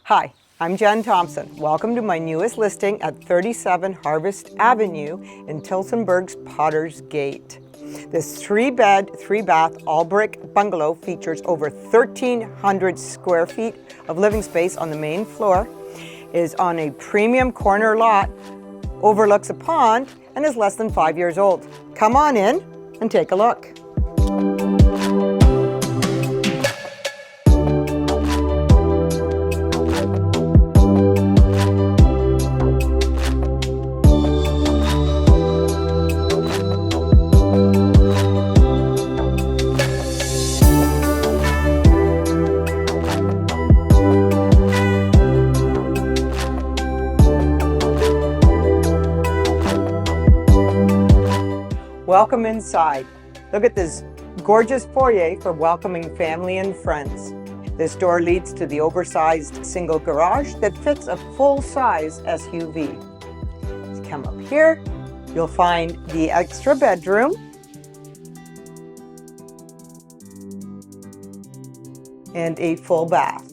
Hi, I'm Jen Thomson. Welcome to my newest listing at 37 Harvest Avenue in Tillsonburg's Potter's Gate. This 3-bed, 3-bath, all-brick bungalow features over 1,300 square feet of living space on the main floor, is on a premium corner lot, overlooks a pond, and is less than 5 years old. Come on in and take a look. Welcome inside. Look at this gorgeous foyer for welcoming family and friends. This door leads to the oversized single garage that fits a full-size SUV. Let's come up here. You'll find the extra bedroom. And a full bath.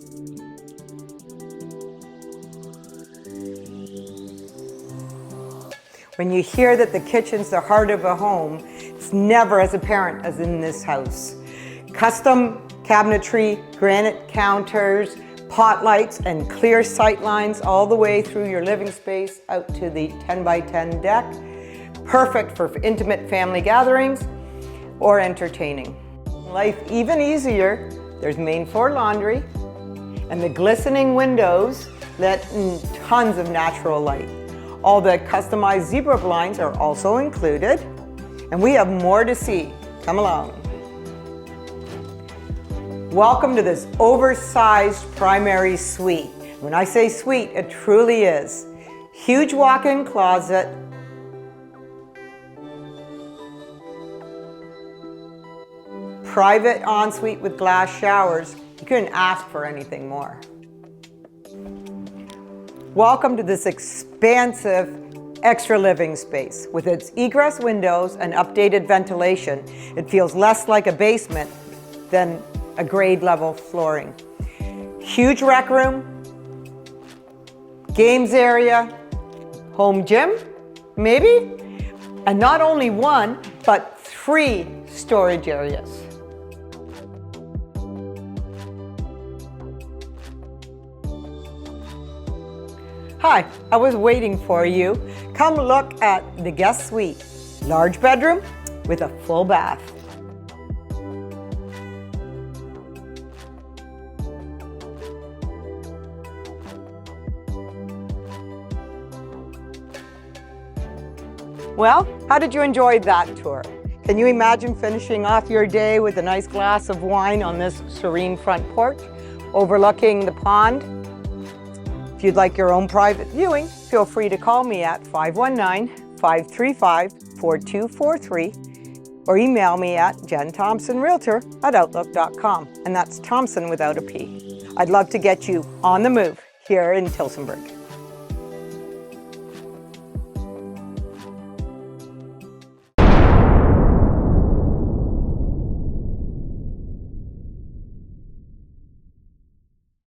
When you hear that the kitchen's the heart of a home, it's never as apparent as in this house. Custom cabinetry, granite counters, pot lights, and clear sight lines all the way through your living space out to the 10x10 deck. Perfect for intimate family gatherings or entertaining. Life even easier, there's main floor laundry, and the glistening windows let in tons of natural light. All the customized zebra blinds are also included, and we have more to see. Come along. Welcome to this oversized primary suite. When I say suite, it truly is. Huge walk-in closet, private ensuite with glass showers. You couldn't ask for anything more. Welcome to this expansive extra living space. With its egress windows and updated ventilation, it feels less like a basement than a grade level flooring. Huge rec room, games area, home gym, maybe? And not only one, but 3 storage areas. Hi, I was waiting for you. Come look at the guest suite. Large bedroom with a full bath. Well, how did you enjoy that tour? Can you imagine finishing off your day with a nice glass of wine on this serene front porch, overlooking the pond? If you'd like your own private viewing, feel free to call me at 519-535-4243 or email me at jenthompsonrealtor@outlook.com, and that's Thompson without a P. I'd love to get you on the move here in Tillsonburg.